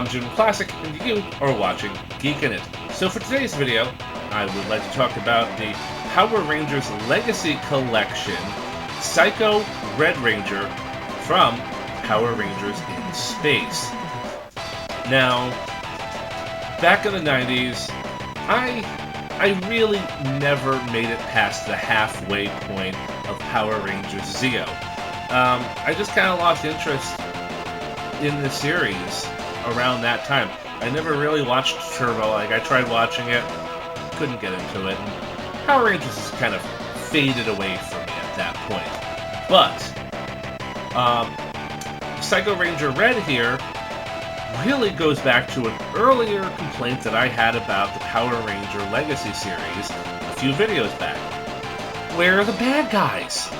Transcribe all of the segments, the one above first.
I'm JimClassic, and you are watching Geekin It. So for today's video, I would like to talk about the Power Rangers Legacy Collection Psycho Red Ranger from Power Rangers in Space. Now, back in the 90s, I really never made it past the halfway point of Power Rangers Zeo. I just kind of lost interest in the series around that time. I never really watched Turbo. I tried watching it, couldn't get into it. And Power Rangers has kind of faded away from me at that point. But Psycho Ranger Red here really goes back to an earlier complaint that I had about the Power Ranger Legacy series a few videos back. Where are the bad guys?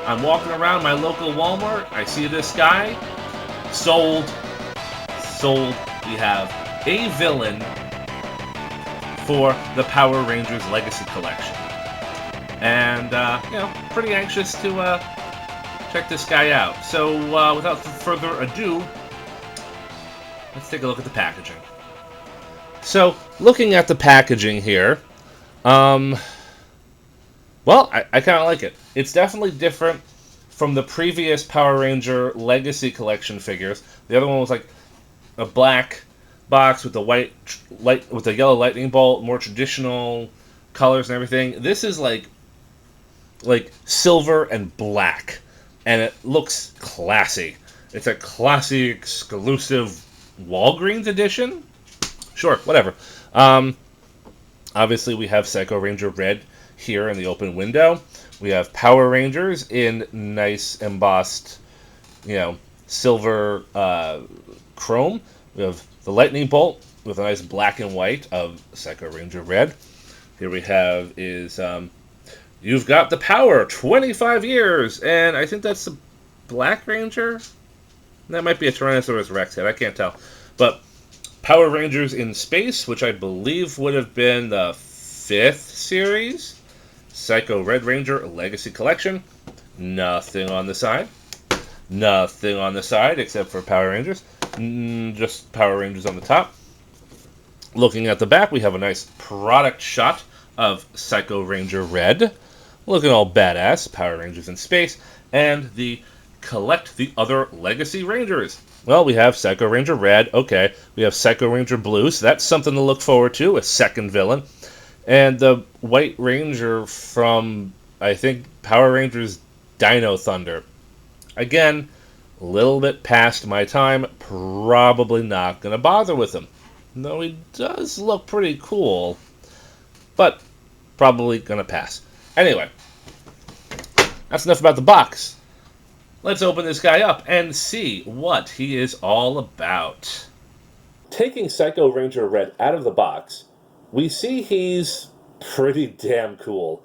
I'm walking around my local Walmart, I see this guy, sold. We have a villain for the Power Rangers Legacy Collection. And, pretty anxious to check this guy out. So, without further ado, let's take a look at the packaging. So, looking at the packaging here, well, I kind of like it. It's definitely different from the previous Power Ranger Legacy Collection figures. The other one was like a black box with the yellow lightning bolt, more traditional colors and everything. This is like silver and black, and it looks classy. It's a classy exclusive Walgreens edition. Sure, whatever. Obviously, we have Psycho Ranger Red here in the open window. We have Power Rangers in nice embossed, silver chrome. We have the lightning bolt with a nice black and white of Psycho Ranger Red. Here we have is You've Got the Power, 25 years, and I think that's the Black Ranger. That might be a Tyrannosaurus Rex head, I can't tell. But Power Rangers in Space, which I believe would have been the 5th series. Psycho Red Ranger Legacy Collection. Nothing on the side. Nothing on the side except for Power Rangers. Just Power Rangers on the top. Looking at the back, we have a nice product shot of Psycho Ranger Red. Looking all badass. Power Rangers in Space. And the Collect the Other Legacy Rangers. Well, we have Psycho Ranger Red. Okay. We have Psycho Ranger Blue, so that's something to look forward to. A second villain. And the White Ranger from, I think, Power Rangers Dino Thunder. Again, a little bit past my time. Probably not going to bother with him. Though he does look pretty cool. But probably going to pass. Anyway, that's enough about the box. Let's open this guy up and see what he is all about. Taking Psycho Ranger Red out of the box, we see he's pretty damn cool.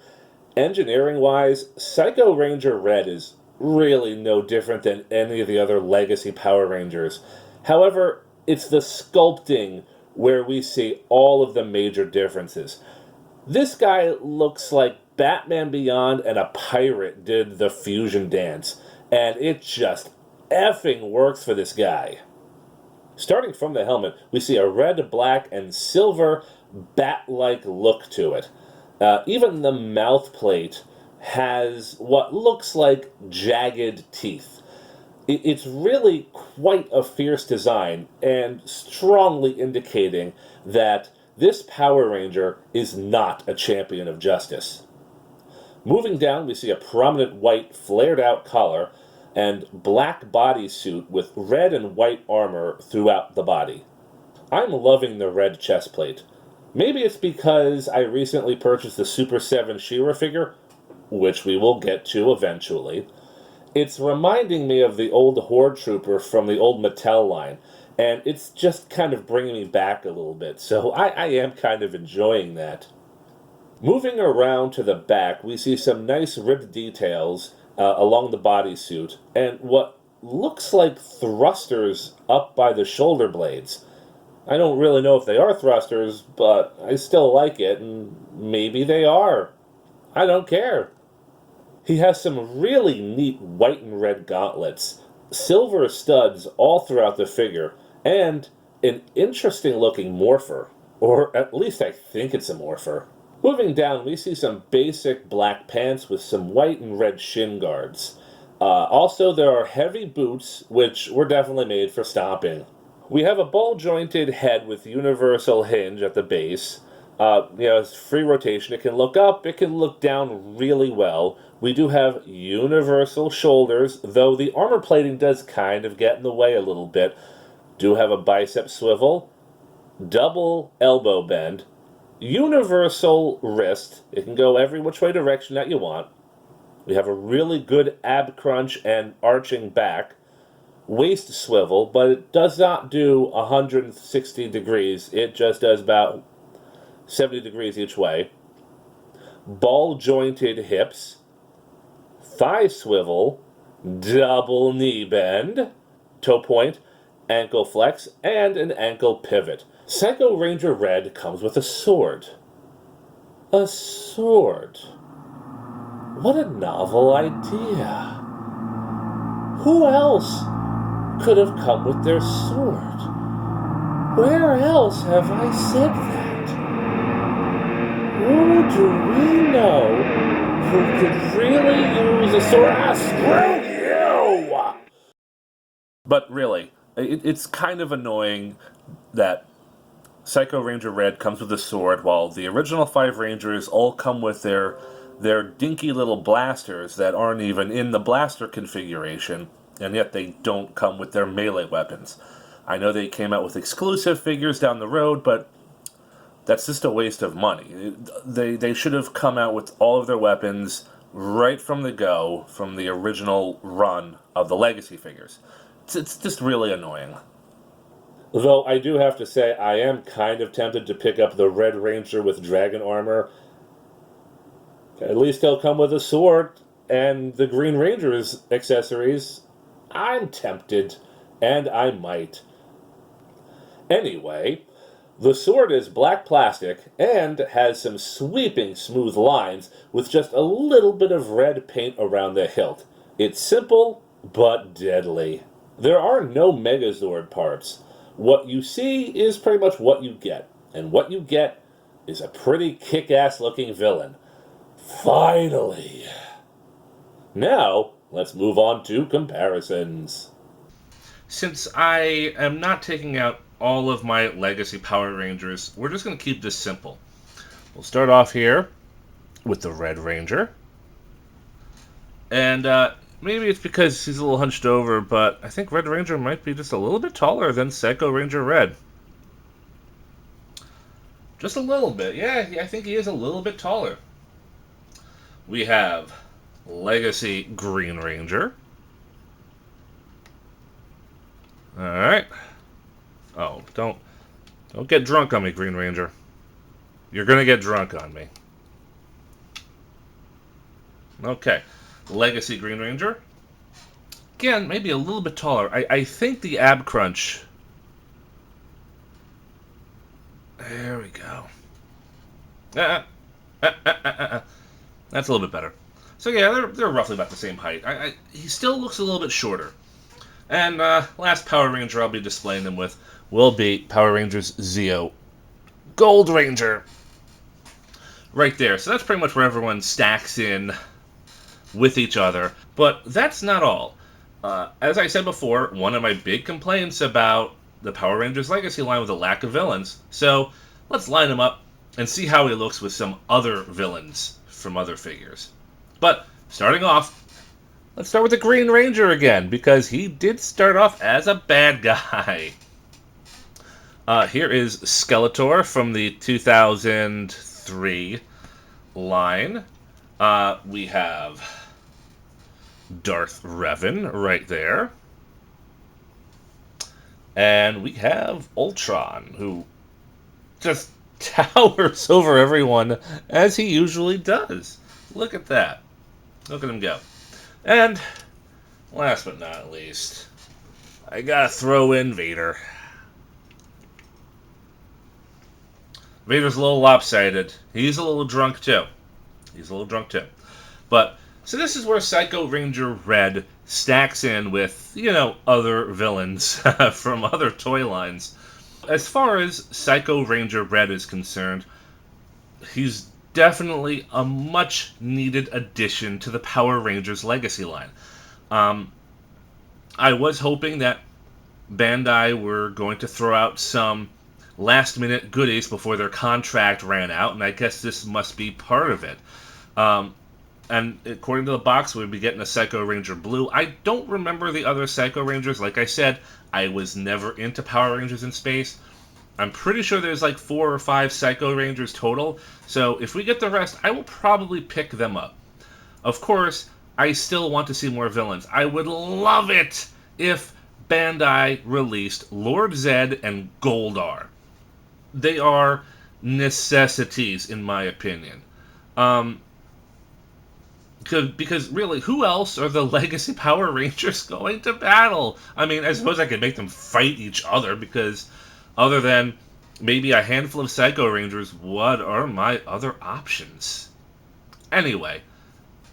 Engineering-wise, Psycho Ranger Red is really no different than any of the other Legacy Power Rangers. However, it's the sculpting where we see all of the major differences. This guy looks like Batman Beyond and a pirate did the fusion dance, and it just effing works for this guy. Starting from the helmet, we see a red, black, and silver bat-like look to it. Even the mouth plate has what looks like jagged teeth. It's really quite a fierce design, and strongly indicating that this Power Ranger is not a champion of justice. Moving down, we see a prominent white flared-out collar and black bodysuit with red and white armor throughout the body. I'm loving the red chest plate. Maybe it's because I recently purchased the Super 7 She-Ra figure, which we will get to eventually. It's reminding me of the old Horde Trooper from the old Mattel line, and it's just kind of bringing me back a little bit, so I am kind of enjoying that. Moving around to the back, we see some nice ribbed details along the bodysuit, and what looks like thrusters up by the shoulder blades. I don't really know if they are thrusters, but I still like it, and maybe they are. I don't care. He has some really neat white and red gauntlets, silver studs all throughout the figure, and an interesting looking morpher, or at least I think it's a morpher. Moving down, we see some basic black pants with some white and red shin guards. Also, there are heavy boots, which were definitely made for stomping. We have a ball-jointed head with universal hinge at the base. It's free rotation. It can look up, it can look down really well. We do have universal shoulders, though the armor plating does kind of get in the way a little bit. Do have a bicep swivel, double elbow bend, universal wrist. It can go every which way direction that you want. We have a really good ab crunch and arching back. Waist swivel, but it does not do 160 degrees. It just does about 70 degrees each way. Ball jointed hips. Thigh swivel. Double knee bend. Toe point. Ankle flex. And an ankle pivot. Psycho Ranger Red comes with a sword. A sword. What a novel idea. Who else could have come with their sword? Where else have I said that? Who do we know who could really use a sword? Screw you! But really, it's kind of annoying that Psycho Ranger Red comes with a sword, while the original 5 Rangers all come with their dinky little blasters that aren't even in the blaster configuration, and yet they don't come with their melee weapons. I know they came out with exclusive figures down the road, but that's just a waste of money. They should have come out with all of their weapons right from the go, from the original run of the Legacy figures. It's just really annoying. Though I do have to say, I am kind of tempted to pick up the Red Ranger with dragon armor. At least he'll come with a sword and the Green Ranger's accessories. I'm tempted, and I might. Anyway, the sword is black plastic and has some sweeping smooth lines with just a little bit of red paint around the hilt. It's simple, but deadly. There are no Megazord parts. What you see is pretty much what you get, and what you get is a pretty kick-ass looking villain. Finally! Now, let's move on to comparisons. Since I am not taking out all of my Legacy Power Rangers, we're just going to keep this simple. We'll start off here with the Red Ranger. And maybe it's because he's a little hunched over, but I think Red Ranger might be just a little bit taller than Psycho Ranger Red. Just a little bit. Yeah, I think he is a little bit taller. We have Legacy Green Ranger. Alright. Oh, don't get drunk on me, Green Ranger. You're gonna get drunk on me. Okay. Legacy Green Ranger. Again, maybe a little bit taller. I think the ab crunch. There we go. That's a little bit better. So yeah, they're roughly about the same height. He still looks a little bit shorter. And last Power Ranger I'll be displaying them with will be Power Rangers Zeo Gold Ranger. Right there. So that's pretty much where everyone stacks in with each other. But that's not all. As I said before, one of my big complaints about the Power Rangers Legacy line was the lack of villains. So let's line him up and see how he looks with some other villains from other figures. But starting off, let's start with the Green Ranger again, because he did start off as a bad guy. Here is Skeletor from the 2003 line. We have Darth Revan right there. And we have Ultron, who just towers over everyone, as he usually does. Look at that. Look at him go. And last but not least, I gotta throw in Vader. Vader's a little lopsided. He's a little drunk too. But So this is where Psycho Ranger Red stacks in with, other villains from other toy lines. As far as Psycho Ranger Red is concerned, he's definitely a much needed addition to the Power Rangers Legacy line. I was hoping that Bandai were going to throw out some last minute goodies before their contract ran out, and I guess this must be part of it. And according to the box, we'd be getting a Psycho Ranger Blue. I don't remember the other Psycho Rangers. Like I said, I was never into Power Rangers in space. I'm pretty sure there's like 4 or 5 Psycho Rangers total. So if we get the rest, I will probably pick them up. Of course, I still want to see more villains. I would love it if Bandai released Lord Zed and Goldar. They are necessities, in my opinion. Because really, who else are the Legacy Power Rangers going to battle? I mean, I suppose I could make them fight each other, because other than maybe a handful of Psycho Rangers, what are my other options? Anyway,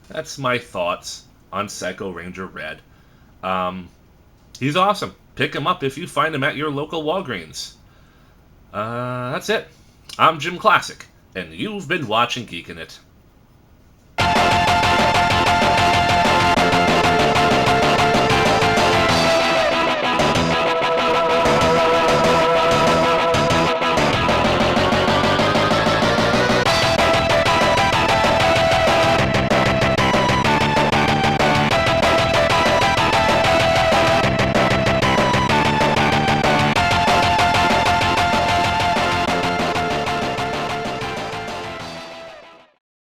that's my thoughts on Psycho Ranger Red. He's awesome. Pick him up if you find him at your local Walgreens. That's it. I'm JimClassic, and you've been watching Geekin' It.